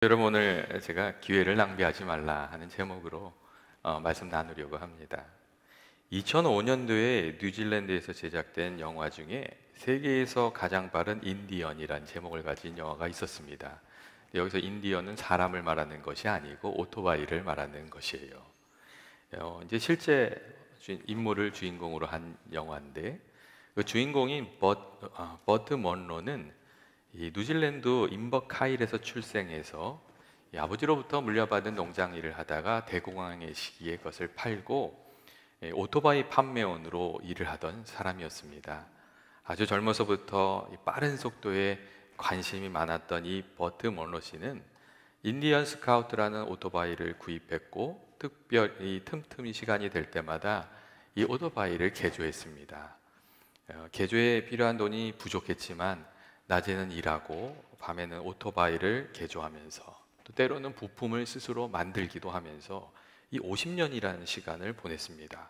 여러분, 오늘 제가 기회를 낭비하지 말라 하는 제목으로 말씀 나누려고 합니다. 2005년도에 뉴질랜드에서 제작된 영화 중에 세계에서 가장 빠른 인디언이란 제목을 가진 영화가 있었습니다. 여기서 인디언은 사람을 말하는 것이 아니고 오토바이를 말하는 것이에요. 이제 실제 인물을 주인공으로 한 영화인데, 그 주인공인 버트 먼로는 이 뉴질랜드 인버카일에서 출생해서 이 아버지로부터 물려받은 농장 일을 하다가 대공황의 시기에 그것을 팔고 오토바이 판매원으로 일을 하던 사람이었습니다. 아주 젊어서부터 이 빠른 속도에 관심이 많았던 이 버트 먼로 씨는 인디언 스카우트라는 오토바이를 구입했고, 특별히 틈틈이 시간이 될 때마다 이 오토바이를 개조했습니다. 개조에 필요한 돈이 부족했지만 낮에는 일하고 밤에는 오토바이를 개조하면서, 또 때로는 부품을 스스로 만들기도 하면서 이 50년이라는 시간을 보냈습니다.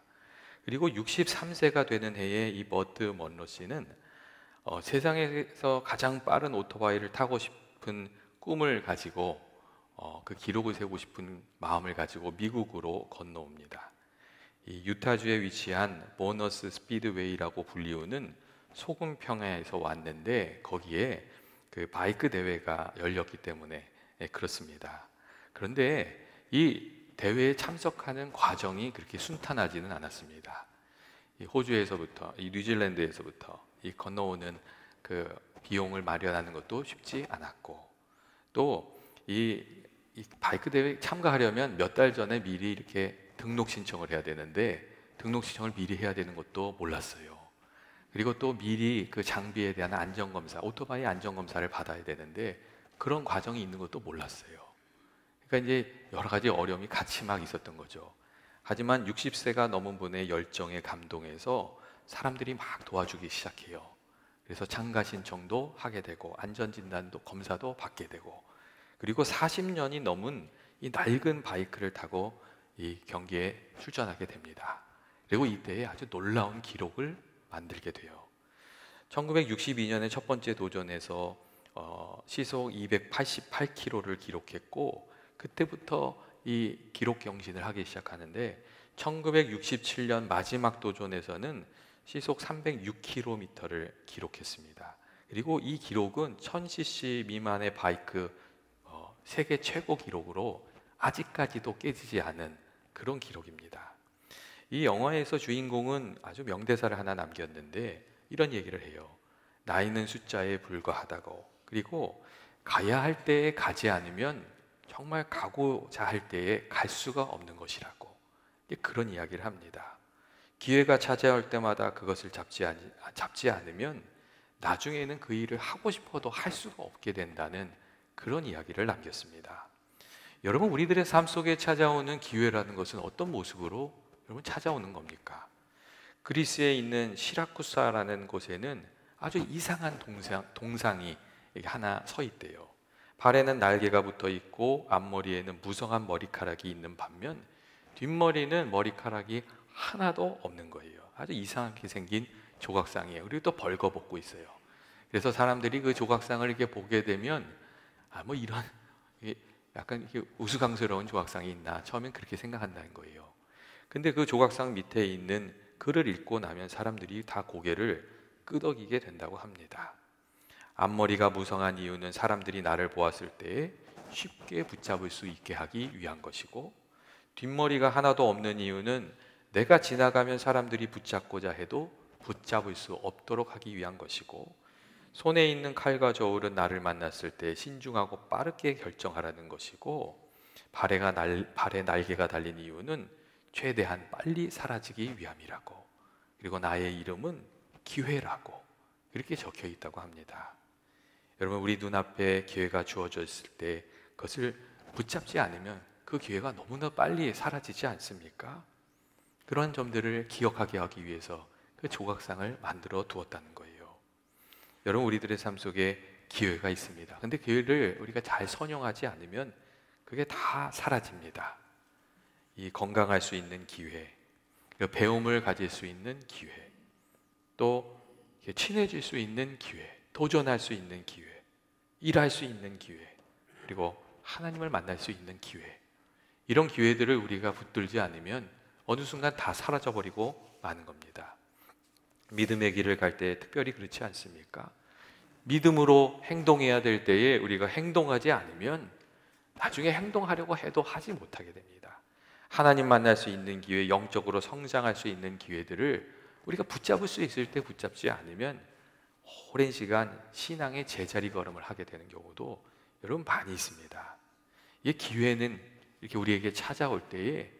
그리고 63세가 되는 해에 이 버트 먼로 씨는 세상에서 가장 빠른 오토바이를 타고 싶은 꿈을 가지고 그 기록을 세우고 싶은 마음을 가지고 미국으로 건너옵니다. 이 유타주에 위치한 보너스 스피드웨이라고 불리우는 소금 평야에서 왔는데, 거기에 그 바이크 대회가 열렸기 때문에 그렇습니다. 그런데 이 대회에 참석하는 과정이 그렇게 순탄하지는 않았습니다. 이 호주에서부터, 이 뉴질랜드에서부터 이 건너오는 그 비용을 마련하는 것도 쉽지 않았고, 또 이 바이크 대회 참가하려면 몇 달 전에 미리 이렇게 등록 신청을 해야 되는데, 등록 신청을 미리 해야 되는 것도 몰랐어요. 그리고 또 미리 그 장비에 대한 안전검사, 오토바이 안전검사를 받아야 되는데 그런 과정이 있는 것도 몰랐어요. 그러니까 이제 여러 가지 어려움이 같이 막 있었던 거죠. 하지만 60세가 넘은 분의 열정에 감동해서 사람들이 막 도와주기 시작해요. 그래서 참가 신청도 하게 되고 안전진단도 검사도 받게 되고, 그리고 40년이 넘은 이 낡은 바이크를 타고 이 경기에 출전하게 됩니다. 그리고 이때에 아주 놀라운 기록을 만들게 돼요. 1962년에 첫 번째 도전에서 시속 288km를 기록했고, 그때부터 이 기록 경신을 하기 시작하는데, 1967년 마지막 도전에서는 시속 306km를 기록했습니다. 그리고 이 기록은 1000cc 미만의 바이크 세계 최고 기록으로 아직까지도 깨지지 않은 그런 기록입니다. 이 영화에서 주인공은 아주 명대사를 하나 남겼는데 이런 얘기를 해요. 나이는 숫자에 불과하다고, 그리고 가야 할 때에 가지 않으면 정말 가고자 할 때에 갈 수가 없는 것이라고, 그런 이야기를 합니다. 기회가 찾아올 때마다 그것을 잡지 않으면 나중에는 그 일을 하고 싶어도 할 수가 없게 된다는 그런 이야기를 남겼습니다. 여러분, 우리들의 삶 속에 찾아오는 기회라는 것은 어떤 모습으로 여러분 찾아오는 겁니까? 그리스에 있는 시라쿠사라는 곳에는 아주 이상한 동상이 하나 서 있대요. 발에는 날개가 붙어 있고 앞머리에는 무성한 머리카락이 있는 반면 뒷머리는 머리카락이 하나도 없는 거예요. 아주 이상하게 생긴 조각상이에요. 그리고 또 벌거벗고 있어요. 그래서 사람들이 그 조각상을 이렇게 보게 되면 뭐 이런 약간 이렇게 우스꽝스러운 조각상이 있나, 처음엔 그렇게 생각한다는 거예요. 근데 그 조각상 밑에 있는 글을 읽고 나면 사람들이 다 고개를 끄덕이게 된다고 합니다. 앞머리가 무성한 이유는 사람들이 나를 보았을 때 쉽게 붙잡을 수 있게 하기 위한 것이고, 뒷머리가 하나도 없는 이유는 내가 지나가면 사람들이 붙잡고자 해도 붙잡을 수 없도록 하기 위한 것이고, 손에 있는 칼과 저울은 나를 만났을 때 신중하고 빠르게 결정하라는 것이고, 발에 날개가 달린 이유는 최대한 빨리 사라지기 위함이라고, 그리고 나의 이름은 기회라고 이렇게 적혀 있다고 합니다. 여러분, 우리 눈앞에 기회가 주어졌을 때 그것을 붙잡지 않으면 그 기회가 너무나 빨리 사라지지 않습니까? 그런 점들을 기억하게 하기 위해서 그 조각상을 만들어 두었다는 거예요. 여러분, 우리들의 삶 속에 기회가 있습니다. 근데 기회를 우리가 잘 선용하지 않으면 그게 다 사라집니다. 이 건강할 수 있는 기회, 배움을 가질 수 있는 기회, 또 친해질 수 있는 기회, 도전할 수 있는 기회, 일할 수 있는 기회, 그리고 하나님을 만날 수 있는 기회, 이런 기회들을 우리가 붙들지 않으면 어느 순간 다 사라져버리고 마는 겁니다. 믿음의 길을 갈 때 특별히 그렇지 않습니까? 믿음으로 행동해야 될 때에 우리가 행동하지 않으면 나중에 행동하려고 해도 하지 못하게 됩니다. 하나님 만날 수 있는 기회, 영적으로 성장할 수 있는 기회들을 우리가 붙잡을 수 있을 때 붙잡지 않으면 오랜 시간 신앙의 제자리 걸음을 하게 되는 경우도 여러분 많이 있습니다. 이 기회는 이렇게 우리에게 찾아올 때에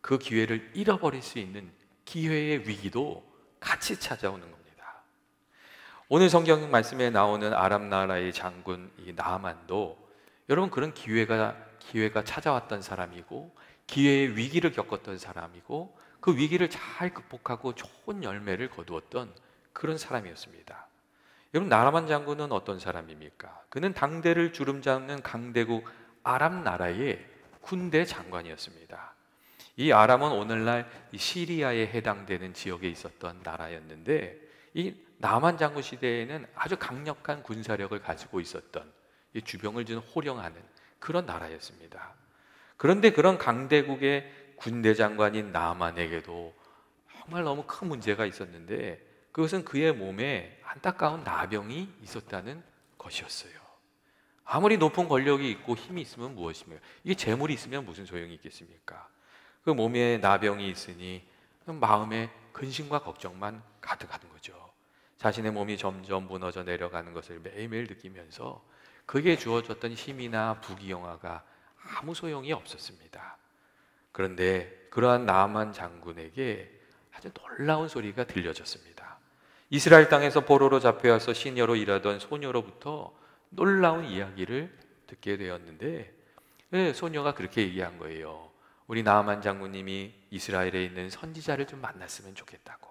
그 기회를 잃어버릴 수 있는 기회의 위기도 같이 찾아오는 겁니다. 오늘 성경 말씀에 나오는 아람 나라의 장군 이 나아만도 여러분 그런 기회가 찾아왔던 사람이고 기회의 위기를 겪었던 사람이고 그 위기를 잘 극복하고 좋은 열매를 거두었던 그런 사람이었습니다. 여러분 나아만 장군은 어떤 사람입니까? 그는 당대를 주름잡는 강대국 아람 나라의 군대 장관이었습니다. 이 아람은 오늘날 시리아에 해당되는 지역에 있었던 나라였는데 이 나아만 장군 시대에는 아주 강력한 군사력을 가지고 있었던 이 주병을 준 호령하는 그런 나라였습니다. 그런데 그런 강대국의 군대 장관인 나아만에게도 정말 너무 큰 문제가 있었는데 그것은 그의 몸에 안타까운 나병이 있었다는 것이었어요. 아무리 높은 권력이 있고 힘이 있으면 무엇입니까? 이게 재물이 있으면 무슨 소용이 있겠습니까? 그 몸에 나병이 있으니 마음에 근심과 걱정만 가득하는 거죠. 자신의 몸이 점점 무너져 내려가는 것을 매일매일 느끼면서 그게 주어졌던 힘이나 부귀영화가 아무 소용이 없었습니다. 그런데 그러한 나아만 장군에게 아주 놀라운 소리가 들려졌습니다. 이스라엘 땅에서 포로로 잡혀와서 시녀로 일하던 소녀로부터 놀라운 이야기를 듣게 되었는데 소녀가 그렇게 얘기한 거예요. 우리 나아만 장군님이 이스라엘에 있는 선지자를 좀 만났으면 좋겠다고.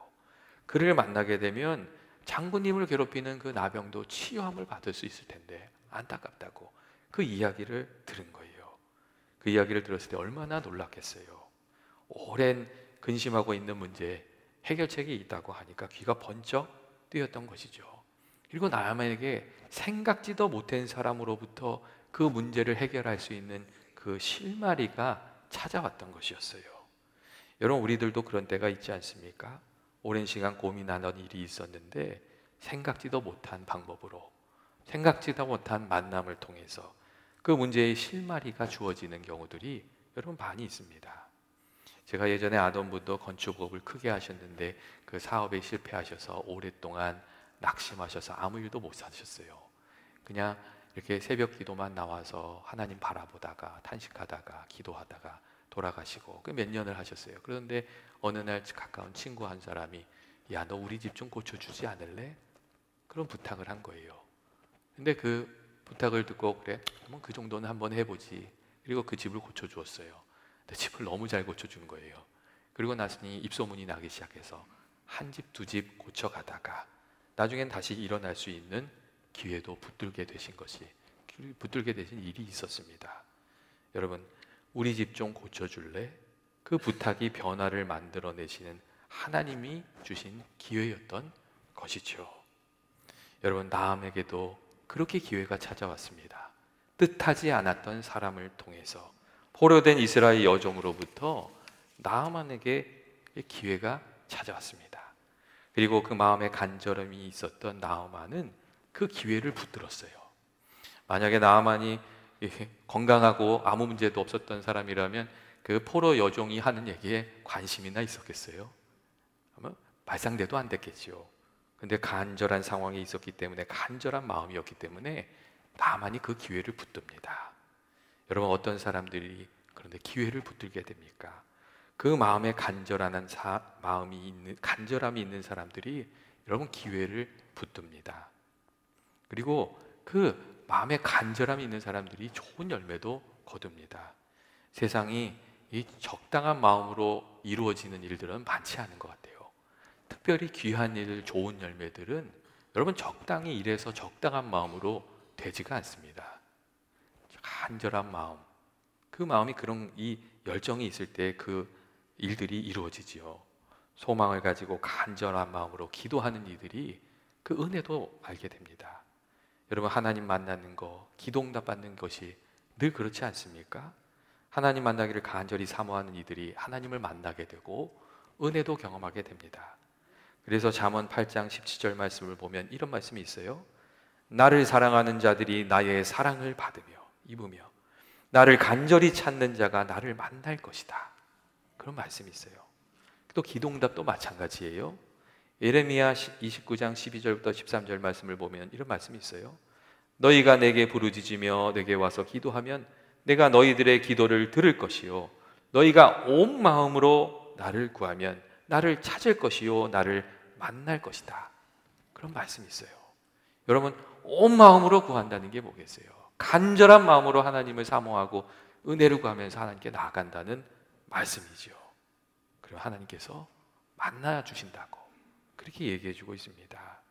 그를 만나게 되면 장군님을 괴롭히는 그 나병도 치유함을 받을 수 있을 텐데 안타깝다고 그 이야기를 들은 거예요. 그 이야기를 들었을 때 얼마나 놀랐겠어요. 오랜 근심하고 있는 문제에 해결책이 있다고 하니까 귀가 번쩍 뜨였던 것이죠. 그리고 나아만에게 생각지도 못한 사람으로부터 그 문제를 해결할 수 있는 그 실마리가 찾아왔던 것이었어요. 여러분 우리들도 그런 때가 있지 않습니까? 오랜 시간 고민하던 일이 있었는데 생각지도 못한 방법으로 생각지도 못한 만남을 통해서 그 문제의 실마리가 주어지는 경우들이 여러분 많이 있습니다. 제가 예전에 아던 분도 건축업을 크게 하셨는데 그 사업에 실패하셔서 오랫동안 낙심하셔서 아무 일도 못 하셨어요. 그냥 이렇게 새벽 기도만 나와서 하나님 바라보다가 탄식하다가 기도하다가 돌아가시고 그 몇 년을 하셨어요. 그런데 어느 날 가까운 친구 한 사람이 야, 너 우리 집 좀 고쳐주지 않을래? 그런 부탁을 한 거예요. 근데 그 부탁을 듣고 그래, 뭐 그 정도는 한번 해보지. 그리고 그 집을 고쳐주었어요. 근데 집을 너무 잘 고쳐준 거예요. 그리고 나서니 입소문이 나기 시작해서 한 집, 두 집 고쳐가다가 나중엔 다시 일어날 수 있는 기회도 붙들게 되신 일이 있었습니다. 여러분, 우리 집 좀 고쳐줄래? 그 부탁이 변화를 만들어내시는 하나님이 주신 기회였던 것이죠. 여러분, 나암에게도 그렇게 기회가 찾아왔습니다. 뜻하지 않았던 사람을 통해서 포로된 이스라엘 여종으로부터 나아만에게 기회가 찾아왔습니다. 그리고 그 마음에 간절함이 있었던 나아만은 그 기회를 붙들었어요. 만약에 나아만이 건강하고 아무 문제도 없었던 사람이라면 그 포로 여종이 하는 얘기에 관심이나 있었겠어요? 아마 말상대도 안 됐겠죠. 근데 간절한 상황이 있었기 때문에, 간절한 마음이었기 때문에 나아만이 그 기회를 붙듭니다. 여러분, 어떤 사람들이 그런데 기회를 붙들게 됩니까? 그 마음에 간절함이 있는 사람들이 여러분 기회를 붙듭니다. 그리고 그 마음에 간절함이 있는 사람들이 좋은 열매도 거둡니다. 세상이 이 적당한 마음으로 이루어지는 일들은 많지 않은 것 같아요. 특별히 귀한 일, 좋은 열매들은 여러분 적당히 일해서 적당한 마음으로 되지가 않습니다. 간절한 마음, 그 마음이 그런 이 열정이 있을 때 그 일들이 이루어지지요. 소망을 가지고 간절한 마음으로 기도하는 이들이 그 은혜도 알게 됩니다. 여러분, 하나님 만나는 거, 기도응답 받는 것이 늘 그렇지 않습니까? 하나님 만나기를 간절히 사모하는 이들이 하나님을 만나게 되고 은혜도 경험하게 됩니다. 그래서 잠언 8장 17절 말씀을 보면 이런 말씀이 있어요. 나를 사랑하는 자들이 나의 사랑을 받으며 입으며 나를 간절히 찾는 자가 나를 만날 것이다. 그런 말씀이 있어요. 또 기도응답도 마찬가지예요. 예레미야 29장 12절부터 13절 말씀을 보면 이런 말씀이 있어요. 너희가 내게 부르짖으며 내게 와서 기도하면 내가 너희들의 기도를 들을 것이요 너희가 온 마음으로 나를 구하면 나를 찾을 것이요 나를 만날 것이다. 그런 말씀이 있어요. 여러분, 온 마음으로 구한다는 게 뭐겠어요? 간절한 마음으로 하나님을 사모하고 은혜를 구하면서 하나님께 나아간다는 말씀이죠. 그리고 하나님께서 만나 주신다고 그렇게 얘기해 주고 있습니다.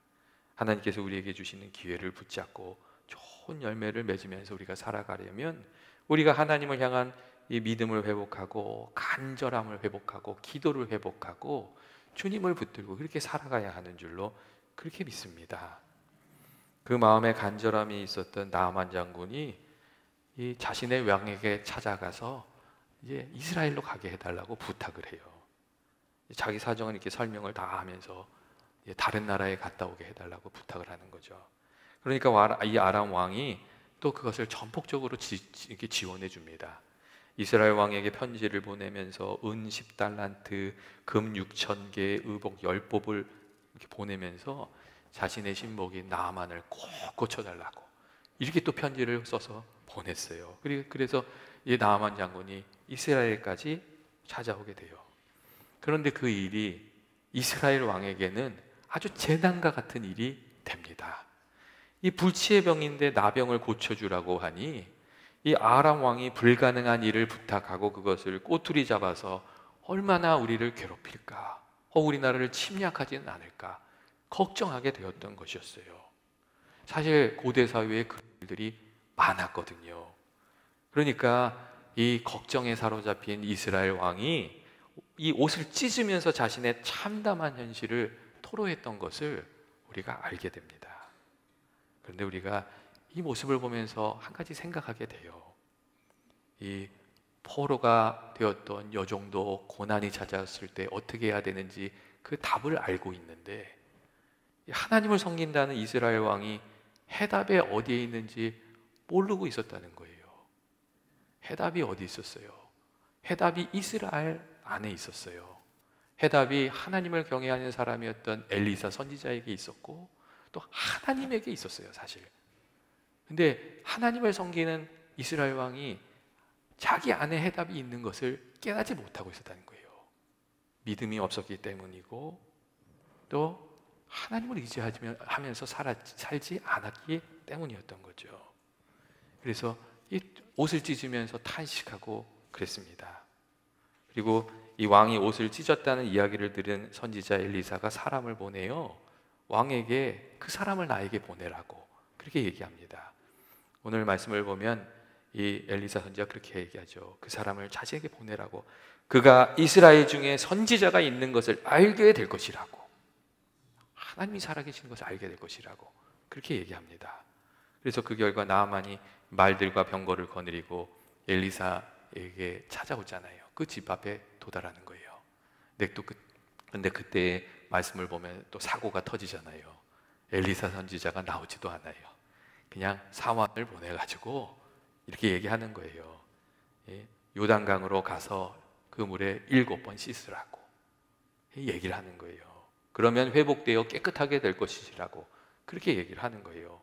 하나님께서 우리에게 주시는 기회를 붙잡고 좋은 열매를 맺으면서 우리가 살아가려면 우리가 하나님을 향한 이 믿음을 회복하고 간절함을 회복하고 기도를 회복하고 주님을 붙들고 그렇게 살아가야 하는 줄로 그렇게 믿습니다. 그 마음에 간절함이 있었던 나아만 장군이 이 자신의 왕에게 찾아가서 이제 이스라엘로 가게 해달라고 부탁을 해요. 자기 사정을 이렇게 설명을 다 하면서 다른 나라에 갔다 오게 해달라고 부탁을 하는 거죠. 그러니까 이 아람 왕이 또 그것을 전폭적으로 이렇게 지원해 줍니다. 이스라엘 왕에게 편지를 보내면서 은 10달란트, 금 6,000개, 의복 10법을 이렇게 보내면서 자신의 신복인 나아만을 꼭 고쳐달라고 이렇게 또 편지를 써서 보냈어요. 그래서 이 나아만 장군이 이스라엘까지 찾아오게 돼요. 그런데 그 일이 이스라엘 왕에게는 아주 재난과 같은 일이 됩니다. 이 불치의 병인데 나병을 고쳐주라고 하니 이 아람 왕이 불가능한 일을 부탁하고 그것을 꼬투리 잡아서 얼마나 우리를 괴롭힐까, 우리나라를 침략하지는 않을까 걱정하게 되었던 것이었어요. 사실 고대 사회에 그런 일들이 많았거든요. 그러니까 이 걱정에 사로잡힌 이스라엘 왕이 이 옷을 찢으면서 자신의 참담한 현실을 토로했던 것을 우리가 알게 됩니다. 그런데 우리가 이 모습을 보면서 한 가지 생각하게 돼요. 이 포로가 되었던 여종도 고난이 찾아왔을 때 어떻게 해야 되는지 그 답을 알고 있는데 하나님을 섬긴다는 이스라엘 왕이 해답이 어디에 있는지 모르고 있었다는 거예요. 해답이 어디 있었어요? 해답이 이스라엘 안에 있었어요. 해답이 하나님을 경외하는 사람이었던 엘리사 선지자에게 있었고 또 하나님에게 있었어요, 사실. 근데 하나님을 섬기는 이스라엘 왕이 자기 안에 해답이 있는 것을 깨닫지 못하고 있었다는 거예요. 믿음이 없었기 때문이고 또 하나님을 의지하면서 살지 않았기 때문이었던 거죠. 그래서 이 옷을 찢으면서 탄식하고 그랬습니다. 그리고 이 왕이 옷을 찢었다는 이야기를 들은 선지자 엘리사가 사람을 보내요. 왕에게 그 사람을 나에게 보내라고 그렇게 얘기합니다. 오늘 말씀을 보면 이 엘리사 선지자가 그렇게 얘기하죠. 그 사람을 자신에게 보내라고, 그가 이스라엘 중에 선지자가 있는 것을 알게 될 것이라고, 하나님이 살아계신 것을 알게 될 것이라고 그렇게 얘기합니다. 그래서 그 결과 나아만이 말들과 병거를 거느리고 엘리사에게 찾아오잖아요. 그 집 앞에 도달하는 거예요. 근데 그때 말씀을 보면 또 사고가 터지잖아요. 엘리사 선지자가 나오지도 않아요. 그냥 사환을 보내가지고 이렇게 얘기하는 거예요. 요단강으로 가서 그 물에 7번 씻으라고 얘기를 하는 거예요. 그러면 회복되어 깨끗하게 될 것이라고 그렇게 얘기를 하는 거예요.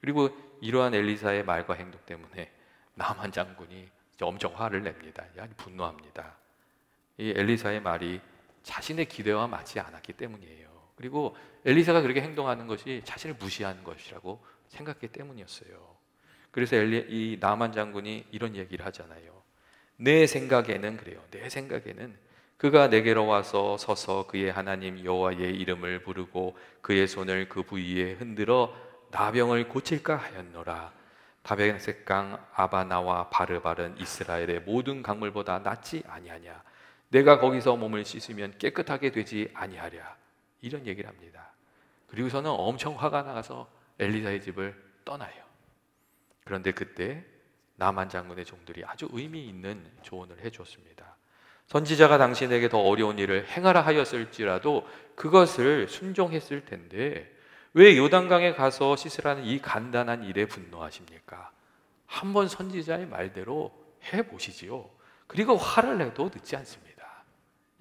그리고 이러한 엘리사의 말과 행동 때문에 나만 장군이 엄청 화를 냅니다. 아주 분노합니다. 이 엘리사의 말이 자신의 기대와 맞지 않았기 때문이에요. 그리고 엘리사가 그렇게 행동하는 것이 자신을 무시하는 것이라고 생각했기 때문이었어요. 그래서 이 나만 장군이 이런 얘기를 하잖아요. 내 생각에는 그래요. 내 생각에는 그가 내게로 와서 서서 그의 하나님 여호와의 이름을 부르고 그의 손을 그 부위에 흔들어 나병을 고칠까 하였노라. 다베섹강 아바나와 바르바른 이스라엘의 모든 강물보다 낫지 아니하냐. 내가 거기서 몸을 씻으면 깨끗하게 되지 아니하랴. 이런 얘기를 합니다. 그리고서는 엄청 화가 나서 엘리사의 집을 떠나요. 그런데 그때 나만 장군의 종들이 아주 의미 있는 조언을 해주었습니다. 선지자가 당신에게 더 어려운 일을 행하라 하였을지라도 그것을 순종했을 텐데 왜 요단강에 가서 씻으라는 이 간단한 일에 분노하십니까? 한번 선지자의 말대로 해보시지요. 그리고 화를 내도 늦지 않습니다.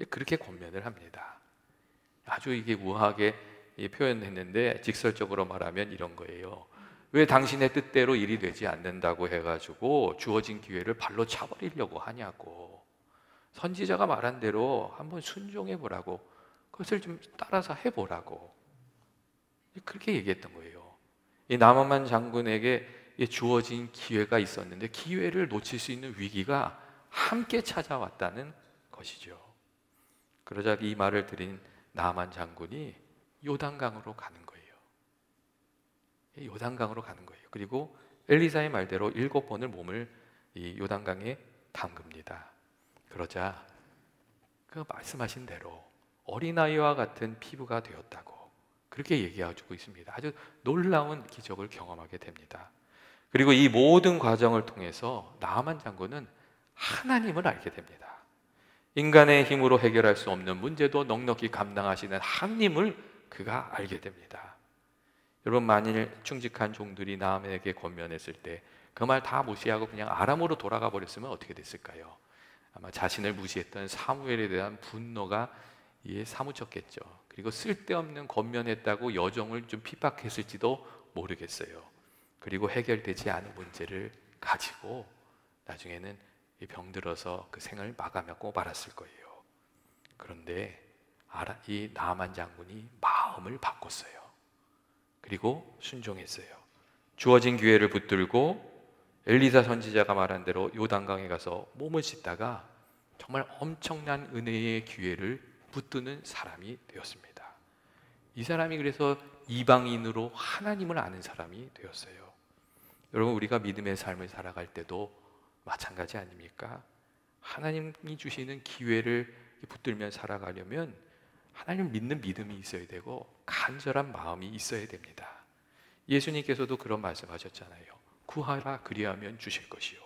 그렇게 권면을 합니다. 아주 이게 우아하게 표현했는데 직설적으로 말하면 이런 거예요. 왜 당신의 뜻대로 일이 되지 않는다고 해가지고 주어진 기회를 발로 차버리려고 하냐고. 선지자가 말한 대로 한번 순종해 보라고, 그것을 좀 따라서 해보라고, 그렇게 얘기했던 거예요. 이 나만만 장군에게 주어진 기회가 있었는데 기회를 놓칠 수 있는 위기가 함께 찾아왔다는 것이죠. 그러자 이 말을 들은 나만 장군이 요단강으로 가는 거예요. 요단강으로 가는 거예요. 그리고 엘리사의 말대로 7번을 몸을 이 요단강에 담급니다. 그러자 그 말씀하신 대로 어린아이와 같은 피부가 되었다고 그렇게 얘기해주고 있습니다. 아주 놀라운 기적을 경험하게 됩니다. 그리고 이 모든 과정을 통해서 나아만 장군은 하나님을 알게 됩니다. 인간의 힘으로 해결할 수 없는 문제도 넉넉히 감당하시는 하나님을 그가 알게 됩니다. 여러분, 만일 충직한 종들이 나아만에게 권면했을 때 그 말 다 무시하고 그냥 아람으로 돌아가 버렸으면 어떻게 됐을까요? 아마 자신을 무시했던 사무엘에 대한 분노가 이에 사무쳤겠죠. 그리고 쓸데없는 권면했다고 여종을 좀 핍박했을지도 모르겠어요. 그리고 해결되지 않은 문제를 가지고 나중에는 병들어서 그 생을 마감하고 말았을 거예요. 그런데 이 나아만 장군이 마음을 바꿨어요. 그리고 순종했어요. 주어진 기회를 붙들고 엘리사 선지자가 말한 대로 요단강에 가서 몸을 씻다가 정말 엄청난 은혜의 기회를 붙드는 사람이 되었습니다. 이 사람이 그래서 이방인으로 하나님을 아는 사람이 되었어요. 여러분, 우리가 믿음의 삶을 살아갈 때도 마찬가지 아닙니까? 하나님이 주시는 기회를 붙들며 살아가려면 하나님을 믿는 믿음이 있어야 되고 간절한 마음이 있어야 됩니다. 예수님께서도 그런 말씀하셨잖아요. 구하라 그리하면 주실 것이요,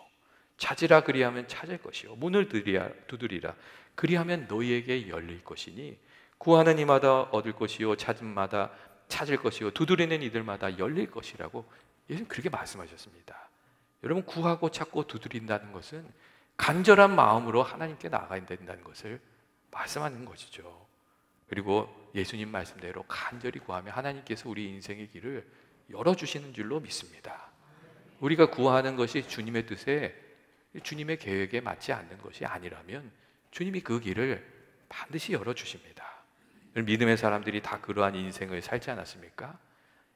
찾으라 그리하면 찾을 것이요, 문을 두드리라 그리하면 너희에게 열릴 것이니 구하는 이마다 얻을 것이요, 찾음마다 찾을 것이요, 두드리는 이들마다 열릴 것이라고 예수님 그렇게 말씀하셨습니다. 여러분, 구하고 찾고 두드린다는 것은 간절한 마음으로 하나님께 나아가야 된다는 것을 말씀하는 것이죠. 그리고 예수님 말씀대로 간절히 구하면 하나님께서 우리 인생의 길을 열어주시는 줄로 믿습니다. 우리가 구하는 것이 주님의 뜻에, 주님의 계획에 맞지 않는 것이 아니라면 주님이 그 길을 반드시 열어주십니다. 믿음의 사람들이 다 그러한 인생을 살지 않았습니까?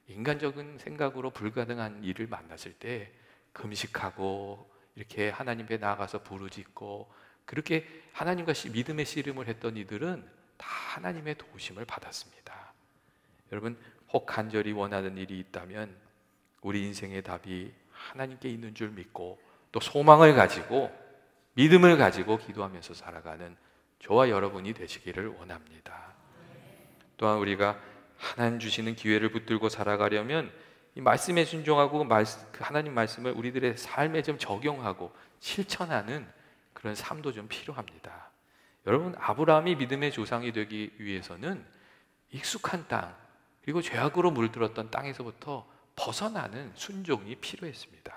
인간적인 생각으로 불가능한 일을 만났을 때 금식하고 이렇게 하나님 앞에 나아가서 부르짖고 그렇게 하나님과 믿음의 씨름을 했던 이들은 다 하나님의 도우심을 받았습니다. 여러분, 혹 간절히 원하는 일이 있다면 우리 인생의 답이 하나님께 있는 줄 믿고 또 소망을 가지고 믿음을 가지고 기도하면서 살아가는 저와 여러분이 되시기를 원합니다. 또한 우리가 하나님 주시는 기회를 붙들고 살아가려면 이 말씀에 순종하고 하나님 말씀을 우리들의 삶에 좀 적용하고 실천하는 그런 삶도 좀 필요합니다. 여러분, 아브라함이 믿음의 조상이 되기 위해서는 익숙한 땅 그리고 죄악으로 물들었던 땅에서부터 벗어나는 순종이 필요했습니다.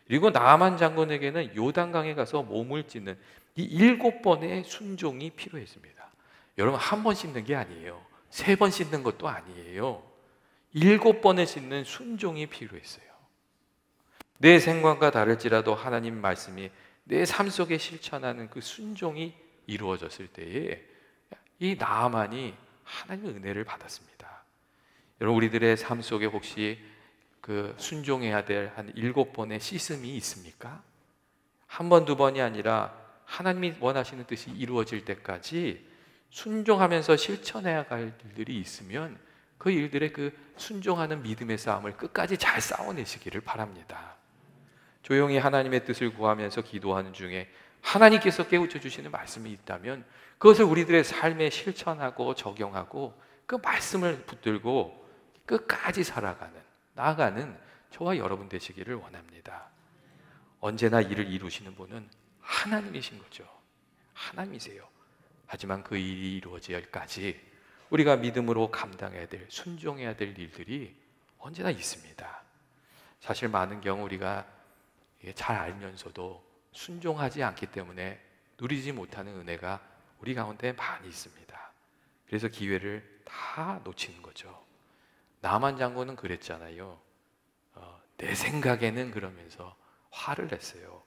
그리고 나아만 장군에게는 요단강에 가서 몸을 찢는 이 7번의 순종이 필요했습니다. 여러분, 한 번 씻는 게 아니에요. 3번 씻는 것도 아니에요. 7번을 씻는 순종이 필요했어요. 내 생각과 다를지라도 하나님 말씀이 내 삶 속에 실천하는 그 순종이 이루어졌을 때에 이 나아만이 하나님의 은혜를 받았습니다. 여러분, 우리들의 삶 속에 혹시 그 순종해야 될 한 7번의 씻음이 있습니까? 한 번, 두 번이 아니라 하나님이 원하시는 뜻이 이루어질 때까지 순종하면서 실천해야 할 일들이 있으면 그 일들의 그 순종하는 믿음의 싸움을 끝까지 잘 싸워내시기를 바랍니다. 조용히 하나님의 뜻을 구하면서 기도하는 중에 하나님께서 깨우쳐 주시는 말씀이 있다면 그것을 우리들의 삶에 실천하고 적용하고 그 말씀을 붙들고 끝까지 살아가는, 나아가는 저와 여러분 되시기를 원합니다. 언제나 일을 이루시는 분은 하나님이신 거죠. 하나님이세요. 하지만 그 일이 이루어질까지 우리가 믿음으로 감당해야 될, 순종해야 될 일들이 언제나 있습니다. 사실 많은 경우 우리가 잘 알면서도 순종하지 않기 때문에 누리지 못하는 은혜가 우리 가운데 많이 있습니다. 그래서 기회를 다 놓치는 거죠. 나만 장군은 그랬잖아요. 내 생각에는 그러면서 화를 냈어요.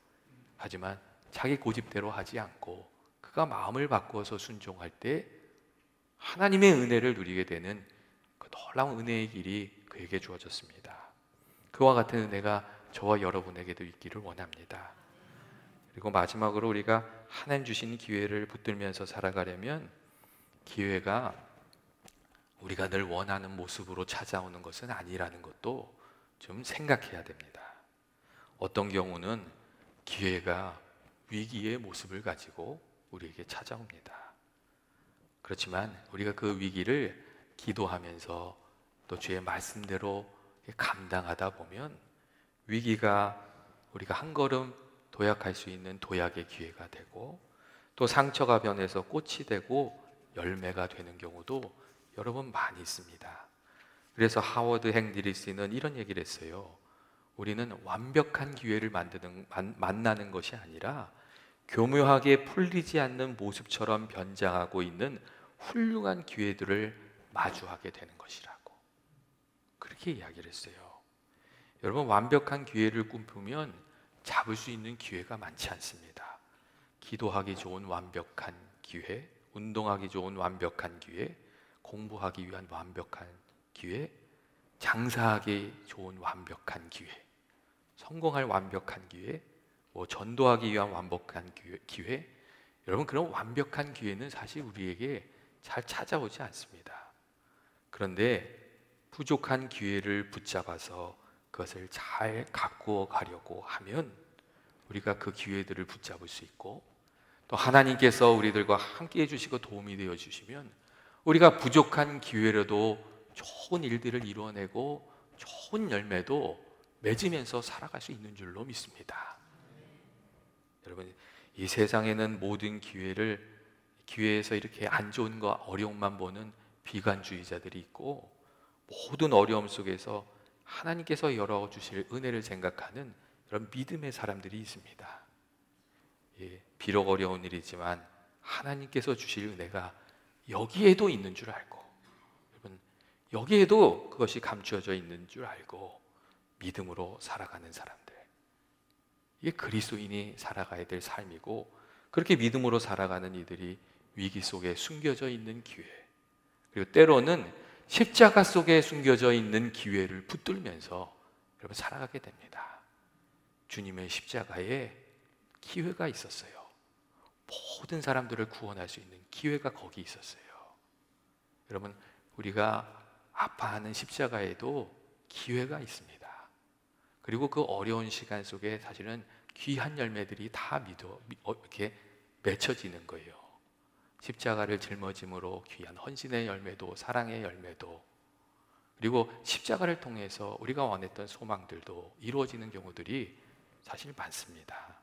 하지만 자기 고집대로 하지 않고 그가 마음을 바꾸어서 순종할 때 하나님의 은혜를 누리게 되는 그 놀라운 은혜의 길이 그에게 주어졌습니다. 그와 같은 은혜가 저와 여러분에게도 있기를 원합니다. 그리고 마지막으로 우리가 하나님 주신 기회를 붙들면서 살아가려면 기회가 우리가 늘 원하는 모습으로 찾아오는 것은 아니라는 것도 좀 생각해야 됩니다. 어떤 경우는 기회가 위기의 모습을 가지고 우리에게 찾아옵니다. 그렇지만 우리가 그 위기를 기도하면서 또 주의 말씀대로 감당하다 보면 위기가 우리가 한 걸음 도약할 수 있는 도약의 기회가 되고 또 상처가 변해서 꽃이 되고 열매가 되는 경우도 여러분 많이 있습니다. 그래서 하워드 행드리스는 이런 얘기를 했어요. 우리는 완벽한 기회를 만나는 것이 아니라 교묘하게 풀리지 않는 모습처럼 변장하고 있는 훌륭한 기회들을 마주하게 되는 것이라고 그렇게 이야기를 했어요. 여러분, 완벽한 기회를 꿈꾸면 잡을 수 있는 기회가 많지 않습니다. 기도하기 좋은 완벽한 기회, 운동하기 좋은 완벽한 기회, 공부하기 위한 완벽한 기회, 장사하기 좋은 완벽한 기회, 성공할 완벽한 기회, 전도하기 위한 완벽한 기회. 여러분, 그런 완벽한 기회는 사실 우리에게 잘 찾아오지 않습니다. 그런데 부족한 기회를 붙잡아서 그것을 잘 갖고 가려고 하면 우리가 그 기회들을 붙잡을 수 있고 또 하나님께서 우리들과 함께 해주시고 도움이 되어 주시면 우리가 부족한 기회라도 좋은 일들을 이루어내고 좋은 열매도 맺으면서 살아갈 수 있는 줄로 믿습니다. 여러분, 이 세상에는 모든 기회에서 이렇게 안 좋은 거 어려움만 보는 비관주의자들이 있고 모든 어려움 속에서 하나님께서 열어주실 은혜를 생각하는 그런 믿음의 사람들이 있습니다. 비록 어려운 일이지만 하나님께서 주실 은혜가 여기에도 있는 줄 알고 여러분, 여기에도 그것이 감추어져 있는 줄 알고 믿음으로 살아가는 사람들, 이게 그리스도인이 살아가야 될 삶이고 그렇게 믿음으로 살아가는 이들이 위기 속에 숨겨져 있는 기회, 그리고 때로는 십자가 속에 숨겨져 있는 기회를 붙들면서 여러분 살아가게 됩니다. 주님의 십자가에 기회가 있었어요. 모든 사람들을 구원할 수 있는 기회가 거기 있었어요. 여러분, 우리가 아파하는 십자가에도 기회가 있습니다. 그리고 그 어려운 시간 속에 사실은 귀한 열매들이 다 이렇게 맺혀지는 거예요. 십자가를 짊어짐으로 귀한 헌신의 열매도, 사랑의 열매도, 그리고 십자가를 통해서 우리가 원했던 소망들도 이루어지는 경우들이 사실 많습니다.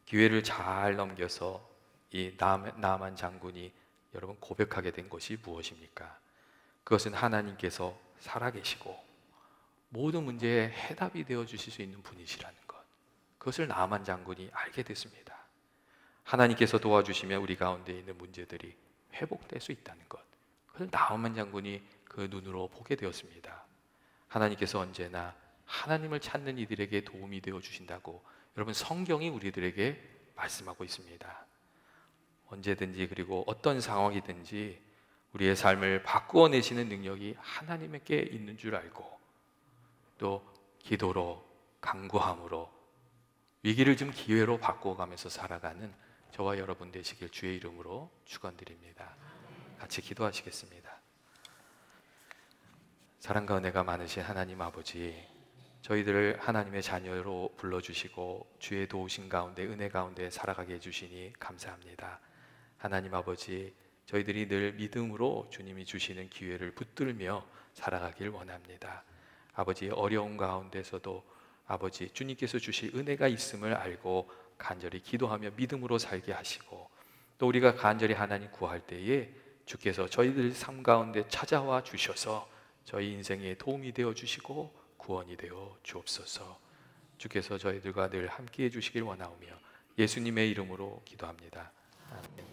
기회를 잘 넘겨서 이 나만 장군이 여러분 고백하게 된 것이 무엇입니까? 그것은 하나님께서 살아계시고 모든 문제에 해답이 되어 주실 수 있는 분이시라는 것, 그것을 나만 장군이 알게 됐습니다. 하나님께서 도와주시면 우리 가운데 있는 문제들이 회복될 수 있다는 것, 그것을 나만 장군이 그 눈으로 보게 되었습니다. 하나님께서 언제나 하나님을 찾는 이들에게 도움이 되어 주신다고 여러분 성경이 우리들에게 말씀하고 있습니다. 언제든지 그리고 어떤 상황이든지 우리의 삶을 바꾸어 내시는 능력이 하나님께 있는 줄 알고 또 기도로 간구함으로 위기를 좀 기회로 바꿔가면서 살아가는 저와 여러분 되시길 주의 이름으로 축원드립니다. 같이 기도하시겠습니다. 사랑과 은혜가 많으신 하나님 아버지, 저희들을 하나님의 자녀로 불러주시고 주의 도우신 가운데 은혜 가운데 살아가게 해주시니 감사합니다. 하나님 아버지, 저희들이 늘 믿음으로 주님이 주시는 기회를 붙들며 살아가길 원합니다. 아버지, 어려운 가운데서도 아버지, 주님께서 주실 은혜가 있음을 알고 간절히 기도하며 믿음으로 살게 하시고, 또 우리가 간절히 하나님 구할 때에 주께서 저희들 삶 가운데 찾아와 주셔서 저희 인생에 도움이 되어 주시고 구원이 되어 주옵소서. 주께서 저희들과 늘 함께해 주시길 원하오며 예수님의 이름으로 기도합니다. 아멘.